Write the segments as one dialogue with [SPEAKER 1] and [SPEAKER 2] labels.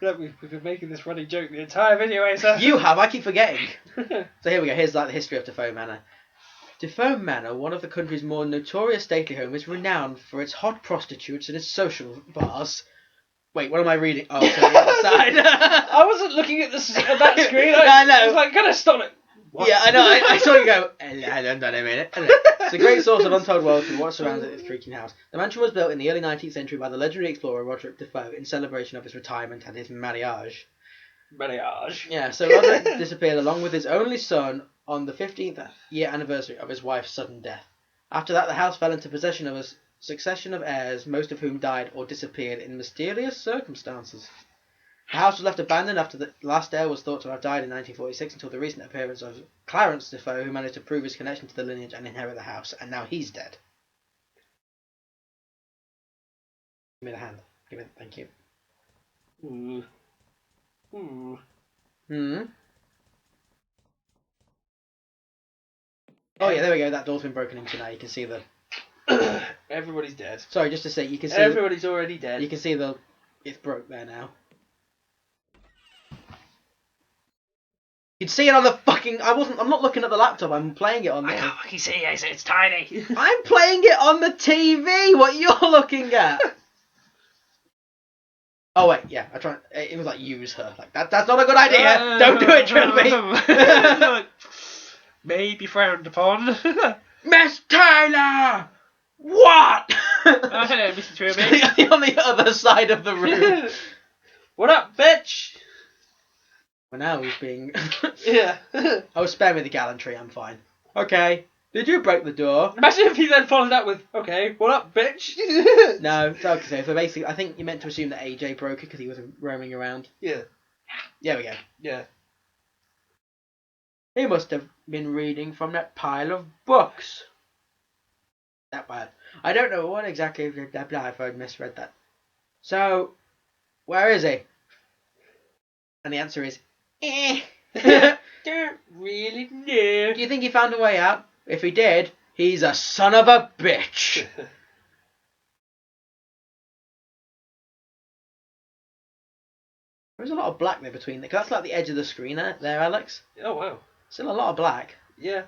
[SPEAKER 1] Look, we've been making this running joke the entire video, Asa.
[SPEAKER 2] You have, I keep forgetting. So here we go, here's like the history of Defoe Manor. Defoe Manor, one of the country's more notorious stately homes, is renowned for its hot prostitutes and its social bars. Wait, what am I reading? Oh, sorry, the other side.
[SPEAKER 1] I wasn't looking at that screen.
[SPEAKER 2] I know.
[SPEAKER 1] I was like, kind of stopped it. What?
[SPEAKER 2] Yeah, I know. I saw you go. I don't know a minute. It's a great source of untold wealth and what surrounds its creaking house. The mansion was built in the early 19th century by the legendary explorer Roderick Defoe in celebration of his retirement and his marriage.
[SPEAKER 1] Mariage.
[SPEAKER 2] So Roderick disappeared along with his only son on the 15th year anniversary of his wife's sudden death. After that, the house fell into possession of a succession of heirs, most of whom died or disappeared in mysterious circumstances. The house was left abandoned after the last heir was thought to have died in 1946 until the recent appearance of Clarence Defoe, who managed to prove his connection to the lineage and inherit the house, and now he's dead. Give me the hand. Give it. Thank you. Oh yeah, there we go. That door's been broken into now. You can see the.
[SPEAKER 1] Everybody's dead.
[SPEAKER 2] Sorry, just to say, you can see.
[SPEAKER 1] Everybody's already dead.
[SPEAKER 2] You can see the. It's broke there now. You'd see it on the fucking. I'm not looking at the laptop. I'm playing it on there.
[SPEAKER 1] I can't fucking see it. It's tiny.
[SPEAKER 2] I'm playing it on the TV. What you're looking at? Oh wait, yeah. I try. It was like use her. Like that's not a good idea. Don't do it, Trilby.
[SPEAKER 1] Maybe frowned upon.
[SPEAKER 2] Miss Taylor. What?
[SPEAKER 1] Hello, Mr. Trilby.
[SPEAKER 2] On the other side of the room.
[SPEAKER 1] What up, bitch?
[SPEAKER 2] Well, now he's being.
[SPEAKER 1] Yeah.
[SPEAKER 2] Oh, spare me the gallantry. I'm fine. Okay. Did you break the door?
[SPEAKER 1] Imagine if he then followed that with, okay, what up, bitch?
[SPEAKER 2] No, it's okay. So basically, I think you meant to assume that AJ broke it because he was roaming around.
[SPEAKER 1] Yeah.
[SPEAKER 2] There we go.
[SPEAKER 1] Yeah.
[SPEAKER 2] He must have been reading from that pile of books. That bad. I don't know what exactly if I've misread that. So, where is he? And the answer is,
[SPEAKER 1] Don't really know.
[SPEAKER 2] Do you think he found a way out? If he did, he's a son of a bitch. There's a lot of black there between. That's like the edge of the screen there, Alex.
[SPEAKER 1] Oh, wow.
[SPEAKER 2] Still a lot of black.
[SPEAKER 1] Yeah.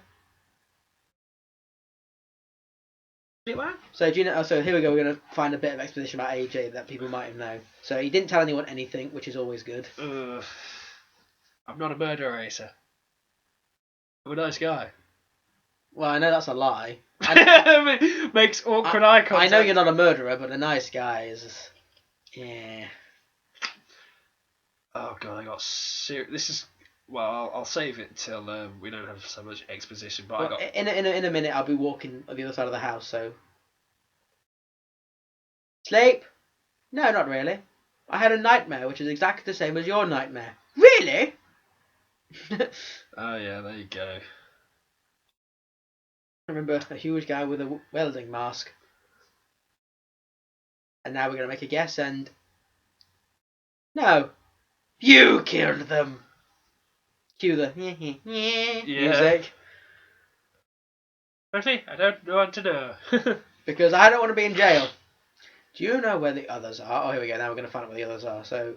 [SPEAKER 2] So do you know? So here we go. We're going to find a bit of exposition about AJ that people might have known. So he didn't tell anyone anything, which is always good.
[SPEAKER 1] I'm not a murderer, Asa. I'm a nice guy.
[SPEAKER 2] Well, I know that's a lie.
[SPEAKER 1] Makes awkward eye contact.
[SPEAKER 2] I know you're not a murderer, but a nice guy is. Yeah.
[SPEAKER 1] Oh god, I got this is. Well, I'll save it till we don't have so much exposition. But
[SPEAKER 2] Well, in a minute, I'll be walking on the other side of the house. So. Sleep? No, not really. I had a nightmare, which is exactly the same as your nightmare. Really?
[SPEAKER 1] Oh yeah, there you go.
[SPEAKER 2] I remember a huge guy with a welding mask. And now we're going to make a guess and... No. You killed them. Cue the music.
[SPEAKER 1] Actually, I don't want to know.
[SPEAKER 2] Because I don't want to be in jail. Do you know where the others are? Oh, here we go. Now we're going to find out where the others are. So,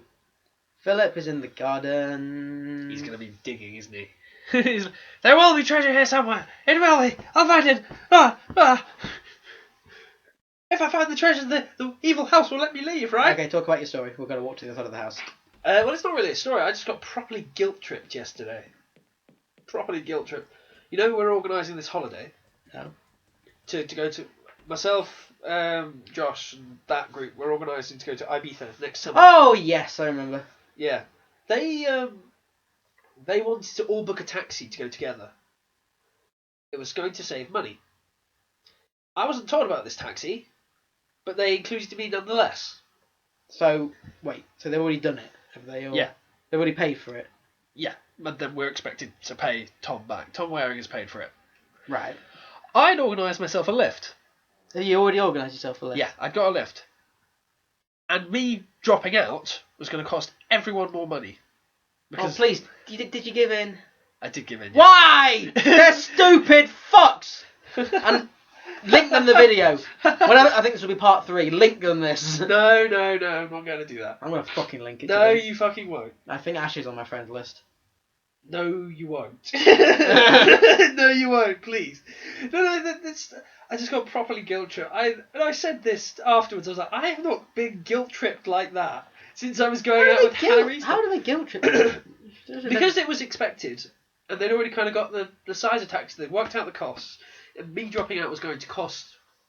[SPEAKER 2] Philip is in the garden.
[SPEAKER 1] He's going to be digging, isn't he? There will be treasure here somewhere. It will be. I'll find it. If I find the treasure, the evil house will let me leave, right?
[SPEAKER 2] Okay, talk about your story. We're going to walk to the other side of the house.
[SPEAKER 1] Well, it's not really a story. I just got properly guilt-tripped yesterday. Properly guilt-tripped. You know, we're organising this holiday.
[SPEAKER 2] No.
[SPEAKER 1] To go to... Myself, Josh, and that group, we're organising to go to Ibiza next summer.
[SPEAKER 2] Oh, yes, I remember.
[SPEAKER 1] Yeah. They wanted to all book a taxi to go together. It was going to save money. I wasn't told about this taxi, but they included me nonetheless.
[SPEAKER 2] So, wait, so they've already done it? Have they? Or
[SPEAKER 1] Yeah.
[SPEAKER 2] They've already paid for it?
[SPEAKER 1] Yeah, but then we're expected to pay Tom back. Tom Waring has paid for it.
[SPEAKER 2] Right.
[SPEAKER 1] I'd organised myself a lift.
[SPEAKER 2] Have you already organised yourself for this?
[SPEAKER 1] Yeah, I'd got a lift. And me dropping out was going to cost everyone more money.
[SPEAKER 2] Oh, please, did you give in?
[SPEAKER 1] I did give in. Yeah.
[SPEAKER 2] Why? They're stupid fucks! And Link them the video. Whenever, I think this will be part 3. Link them this.
[SPEAKER 1] No, I'm not going to do that.
[SPEAKER 2] I'm gonna fucking link it.
[SPEAKER 1] No,
[SPEAKER 2] to them.
[SPEAKER 1] you fucking won't.
[SPEAKER 2] I think Ash is on my friend list.
[SPEAKER 1] No, you won't. No, you won't. Please. No. I just got properly guilt tripped. I said this afterwards. I was like, I have not been guilt tripped like that since I was going out with Hannah.
[SPEAKER 2] How do they guilt trip?
[SPEAKER 1] Because it was expected, and they'd already kind of got the size of taxi. They'd worked out the costs, and me dropping out was going to cost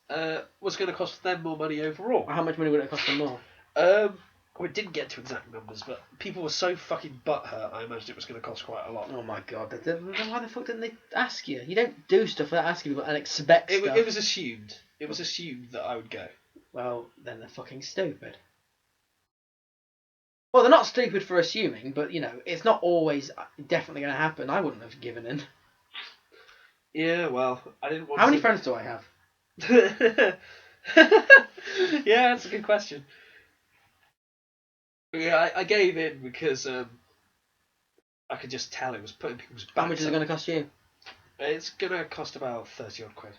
[SPEAKER 1] them more money overall.
[SPEAKER 2] How much money would it cost them more?
[SPEAKER 1] Well, it didn't get to exact numbers, but people were so fucking butthurt, I imagined it was going to cost quite a lot.
[SPEAKER 2] Oh my god, why the fuck didn't they ask you? You don't do stuff without asking people and expect stuff.
[SPEAKER 1] It was assumed. It was assumed that I would go.
[SPEAKER 2] Well, then they're fucking stupid. Well, they're not stupid for assuming, but, you know, it's not always definitely going to happen. I wouldn't have given in.
[SPEAKER 1] Yeah, well, I didn't want
[SPEAKER 2] How many friends do I have?
[SPEAKER 1] Yeah, that's a good question. Yeah, I gave in because I could just tell it was putting people's backs.
[SPEAKER 2] How much is it going to cost you?
[SPEAKER 1] It's going to cost about 30 odd quid.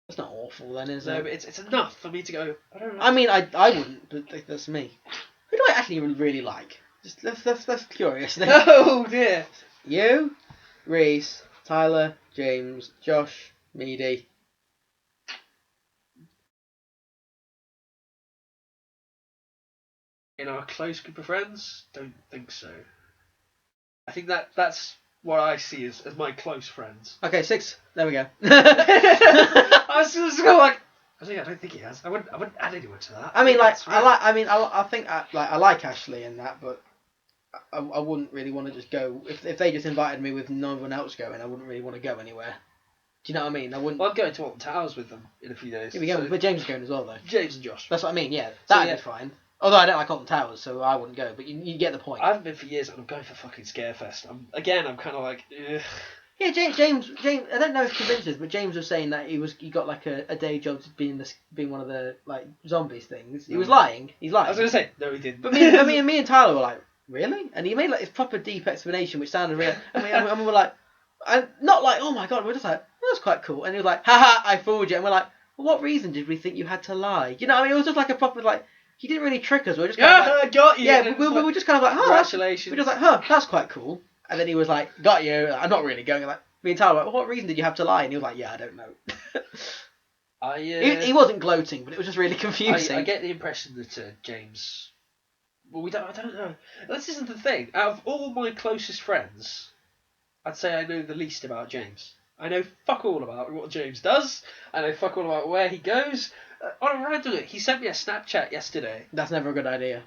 [SPEAKER 2] That's not awful then, is
[SPEAKER 1] No,
[SPEAKER 2] it?
[SPEAKER 1] but it's enough for me to go, I don't know.
[SPEAKER 2] I mean, I wouldn't, but that's me. Who do I actually really like? Just that's curious.
[SPEAKER 1] Oh dear.
[SPEAKER 2] You, Reese, Tyler, James, Josh, Meady.
[SPEAKER 1] In our close group of friends, don't think so. I think that's what I see as my close friends.
[SPEAKER 2] Okay, 6. There we go.
[SPEAKER 1] I was just kind of like, I don't think he has. I wouldn't add anyone to that.
[SPEAKER 2] I mean, like,
[SPEAKER 1] That's right.
[SPEAKER 2] I think I like Ashley and that, but I wouldn't really want to just go if they just invited me with no one else going. I wouldn't really want to go anywhere. Do you know what I mean? I wouldn't.
[SPEAKER 1] Well, I'm going to Alton Towers with them in a few days.
[SPEAKER 2] Here we go.
[SPEAKER 1] so-
[SPEAKER 2] But James is going as well, though.
[SPEAKER 1] James and Josh.
[SPEAKER 2] That's what I mean. Yeah, that'd
[SPEAKER 1] yeah.
[SPEAKER 2] be fine. Although I don't like Alton Towers, so I wouldn't go. But you get the point.
[SPEAKER 1] I haven't been for years, and I'm going for fucking Scarefest. I'm kind of like, ugh.
[SPEAKER 2] Yeah, James. I don't know if convinced, but James was saying that he got like a day job being one of the like zombies things. He was lying. He's lying.
[SPEAKER 1] I was going to say, no, he didn't.
[SPEAKER 2] But me and Tyler were like, really? And he made like this proper deep explanation, which sounded real. And we were like, and not like, oh my god. We're just like, well, that's quite cool. And he was like, haha, I fooled you. And we're like, well, what reason did we think you had to lie? You know, what I mean, it was just like a proper like. He didn't really trick us. We were just kind of like,
[SPEAKER 1] I got you.
[SPEAKER 2] yeah, we were just kind of like, oh,
[SPEAKER 1] congratulations.
[SPEAKER 2] we were just like, huh, that's quite cool. And then he was like, got you. I'm not really going. Like, me and Tyler were like, what reason did you have to lie? And he was like, yeah, I don't know. He wasn't gloating, but it was just really confusing.
[SPEAKER 1] I get the impression that James. Well, I don't know. This isn't the thing. Out of all my closest friends, I'd say I know the least about James. I know fuck all about what James does. I know fuck all about where he goes. On a random note, he sent me a Snapchat yesterday.
[SPEAKER 2] That's never a good idea.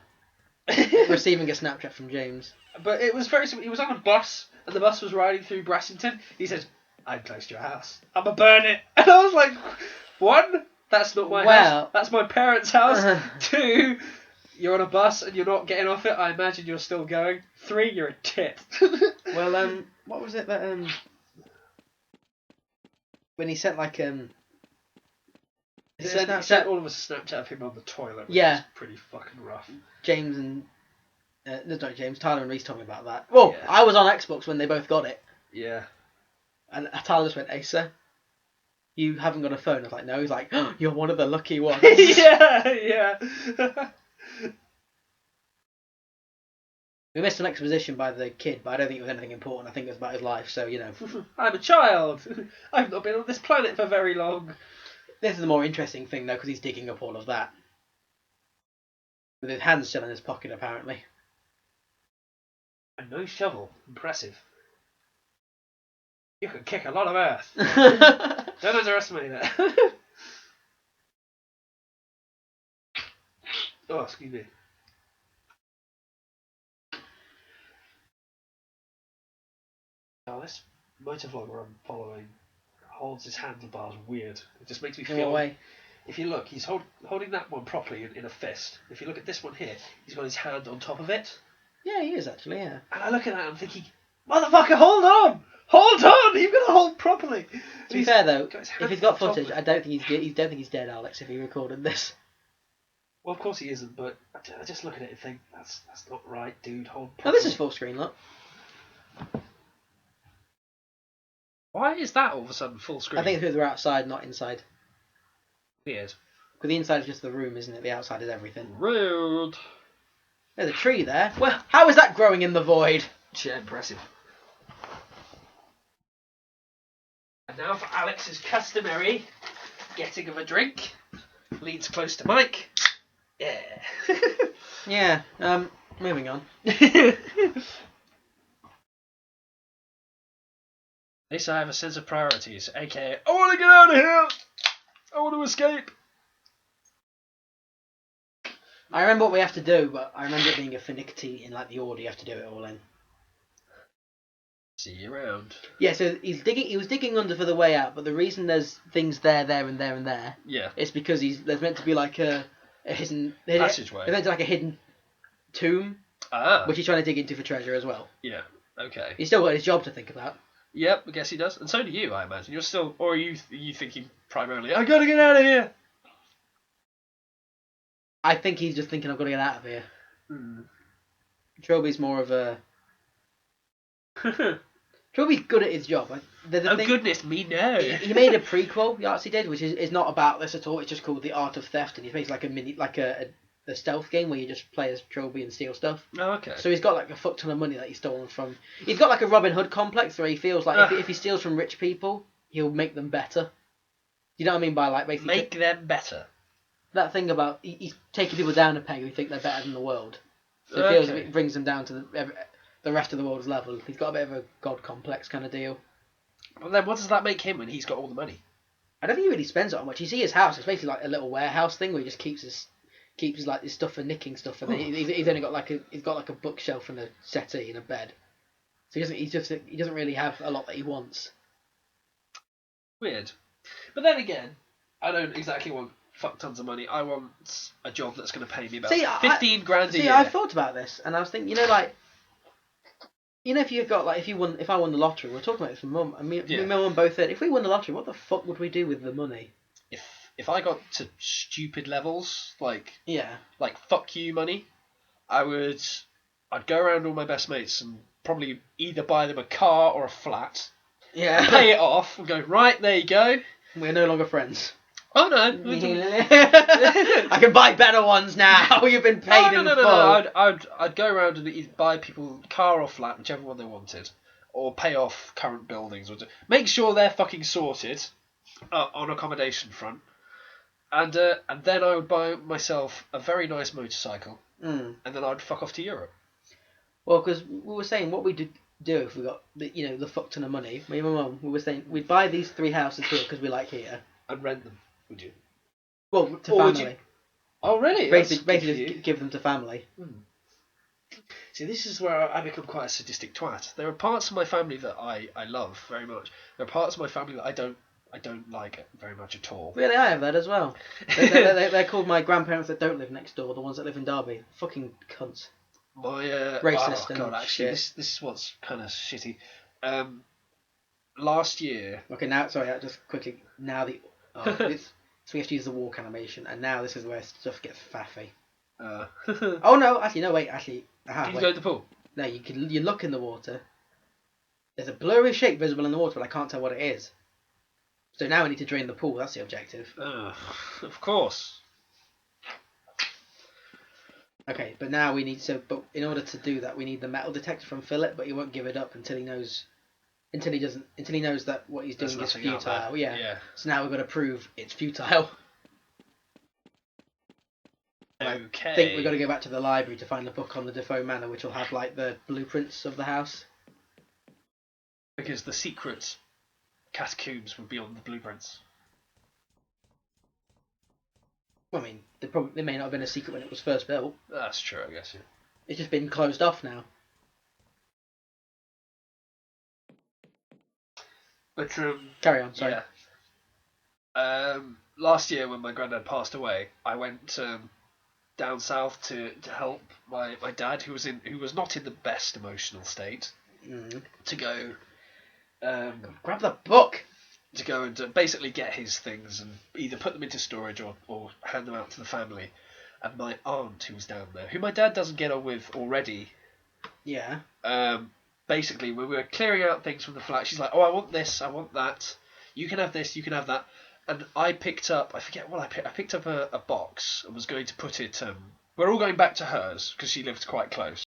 [SPEAKER 2] Receiving a Snapchat from James.
[SPEAKER 1] But it was very simple. He was on a bus, and the bus was riding through Brassington. He said, I'm close to your house. I'ma burn it. And I was like, 1, that's not my house. That's my parents' house. 2, you're on a bus and you're not getting off it. I imagine you're still going. 3, you're a tit.
[SPEAKER 2] Well, what was it that when he sent like
[SPEAKER 1] He sent all of us a Snapchat of him on the toilet, which
[SPEAKER 2] Yeah.
[SPEAKER 1] was pretty fucking rough.
[SPEAKER 2] James and not James, Tyler and Reese told me about that. Well,
[SPEAKER 1] Yeah.
[SPEAKER 2] I was on Xbox when they both got it,
[SPEAKER 1] Yeah.
[SPEAKER 2] and Tyler just went, "Asa, you haven't got a phone." I was like, "No." He's like, oh, "You're one of the lucky ones."
[SPEAKER 1] yeah.
[SPEAKER 2] We missed an exposition by the kid, but I don't think it was anything important. I think it was about his life, so you know.
[SPEAKER 1] I'm a child. I've not been on this planet for very long.
[SPEAKER 2] This is the more interesting thing, though, because he's digging up all of that. With his hands still in his pocket, apparently.
[SPEAKER 1] And no shovel. Impressive. You can kick a lot of earth. Don't underestimate it. Oh, excuse me. Oh, this motovlogger I'm following holds his handlebars weird. It just makes me
[SPEAKER 2] In
[SPEAKER 1] feel.
[SPEAKER 2] what way?
[SPEAKER 1] If you look, he's holding that one properly in a fist. If you look at this one here, he's got his hand on top of it.
[SPEAKER 2] Yeah, he is actually, yeah.
[SPEAKER 1] And I look at that and I'm thinking, motherfucker, hold on! Hold on! You've got to hold properly!
[SPEAKER 2] To be fair, though,
[SPEAKER 1] his
[SPEAKER 2] if
[SPEAKER 1] hand
[SPEAKER 2] he's got
[SPEAKER 1] on top
[SPEAKER 2] footage,
[SPEAKER 1] of it.
[SPEAKER 2] I don't think he's dead, Alex, if he recorded this.
[SPEAKER 1] Well, of course he isn't, but I just look at it and think, that's not right, dude. Hold
[SPEAKER 2] Oh,
[SPEAKER 1] properly.
[SPEAKER 2] this is full screen, look.
[SPEAKER 1] Why is that all of a sudden full screen?
[SPEAKER 2] I think it's because we're outside, not inside.
[SPEAKER 1] Weird.
[SPEAKER 2] Because the inside is just the room, isn't it? The outside is everything.
[SPEAKER 1] Rude.
[SPEAKER 2] There's a tree there. Well, how is that growing in the void?
[SPEAKER 1] Yeah, impressive. And now for Alex's customary getting of a drink. Leans close to Mike. Yeah.
[SPEAKER 2] Yeah. Moving on.
[SPEAKER 1] At least I have a sense of priorities, aka I want to get out of here. I want to escape.
[SPEAKER 2] I remember what we have to do, but I remember it being a finicky in like the order you have to do it all in.
[SPEAKER 1] See you around.
[SPEAKER 2] Yeah, so he was digging under for the way out, but the reason there's things there, and there,
[SPEAKER 1] Yeah.
[SPEAKER 2] is because there's meant to be like a hidden
[SPEAKER 1] Passageway.
[SPEAKER 2] There's meant to be like a hidden tomb,
[SPEAKER 1] Ah.
[SPEAKER 2] which he's trying to dig into for treasure as well.
[SPEAKER 1] Yeah. Okay.
[SPEAKER 2] He's still got his job to think about.
[SPEAKER 1] Yep, I guess he does, and so do you, I imagine. You're still, or are you thinking primarily, I gotta get out of here.
[SPEAKER 2] I think he's just thinking, I've got to get out of here. Trilby's more of a... Trilby's good at his job.
[SPEAKER 1] Goodness me, no.
[SPEAKER 2] He made a prequel, the Artsy did, which is not about this at all. It's just called The Art of Theft, and he's basically like a stealth game where you just play as Trilby and steal stuff.
[SPEAKER 1] Oh, okay.
[SPEAKER 2] So he's got like a fuck ton of money that he's stolen from... He's got like a Robin Hood complex where he feels like if he steals from rich people, he'll make them better. You know what I mean by like basically...
[SPEAKER 1] Make them better.
[SPEAKER 2] That thing about he's taking people down a peg who think they're better than the world. So it feels like it brings them down to the rest of the world's level. He's got a bit of a god complex kind of deal.
[SPEAKER 1] Well, then what does that make him when he's got all the money?
[SPEAKER 2] I don't think he really spends it on much. You see his house; it's basically like a little warehouse thing where he just keeps his like his stuff for nicking stuff, and then he's only got like a bookshelf and a settee and a bed. So he doesn't really have a lot that he wants.
[SPEAKER 1] Weird. But then again, I don't exactly want fuck tons of money. I want a job that's going to pay me about 15 grand a year.
[SPEAKER 2] See, I thought about this, and I was thinking, if I won the lottery, we were talking about this with Mum, and me and Mum both said, if we won the lottery, what the fuck would we do with the money?
[SPEAKER 1] If I got to stupid levels, like fuck you money, I'd go around all my best mates and probably either buy them a car or a flat, pay it off, and go, right, there you go.
[SPEAKER 2] We're no longer friends.
[SPEAKER 1] Oh no!
[SPEAKER 2] I can buy better ones now. You've been paid in full.
[SPEAKER 1] No. I'd go around and either buy people car or flat, whichever one they wanted, or pay off current buildings, or make sure they're fucking sorted on accommodation front, and then I would buy myself a very nice motorcycle, and then I'd fuck off to Europe.
[SPEAKER 2] Well, because we were saying what we did do if we got the fuck ton of money. Me and my mum, we were saying we'd buy these 3 houses here because we like here
[SPEAKER 1] and rent them. Would you?
[SPEAKER 2] Well, to family.
[SPEAKER 1] Oh, really?
[SPEAKER 2] Basically just give them to family.
[SPEAKER 1] See, this is where I become quite a sadistic twat. There are parts of my family that I love very much. There are parts of my family that I don't like very much at all.
[SPEAKER 2] Really, I have that as well. They're called my grandparents that don't live next door, the ones that live in Derby. Fucking cunts.
[SPEAKER 1] My
[SPEAKER 2] racist
[SPEAKER 1] oh god, actually,
[SPEAKER 2] shit.
[SPEAKER 1] This is what's kind of shitty. Last year.
[SPEAKER 2] Okay, now just quickly so we have to use the walk animation, and now this is where stuff gets faffy. Oh no! Actually, no. Wait. Actually,
[SPEAKER 1] can you go to the pool?
[SPEAKER 2] No, you look in the water. There's a blurry shape visible in the water, but I can't tell what it is. So now we need to drain the pool. That's the objective.
[SPEAKER 1] Of course.
[SPEAKER 2] Okay, but now we need But in order to do that, we need the metal detector from Philip, but he won't give it up until he knows. Until he knows that what he's doing is futile. Yeah. So now we've got to prove it's futile.
[SPEAKER 1] Okay.
[SPEAKER 2] I think we've got to go back to the library to find a book on the Defoe Manor, which will have like the blueprints of the house.
[SPEAKER 1] Because the secret catacombs would be on the blueprints.
[SPEAKER 2] Well, I mean, they may not have been a secret when it was first built.
[SPEAKER 1] That's true, I guess. Yeah.
[SPEAKER 2] It's just been closed off now.
[SPEAKER 1] But
[SPEAKER 2] carry on. Sorry.
[SPEAKER 1] Yeah. Last year when my granddad passed away, I went down south to help my dad, who was not in the best emotional state, to go.
[SPEAKER 2] Grab the book.
[SPEAKER 1] To go and basically get his things and either put them into storage or hand them out to the family. And my aunt, who was down there, who my dad doesn't get on with already.
[SPEAKER 2] Yeah.
[SPEAKER 1] Basically, when we were clearing out things from the flat, she's like, "Oh, I want this, I want that. You can have this, you can have that." and I picked up, I forget what I picked. I picked up a box and was going to put it. We're all going back to hers because she lived quite close.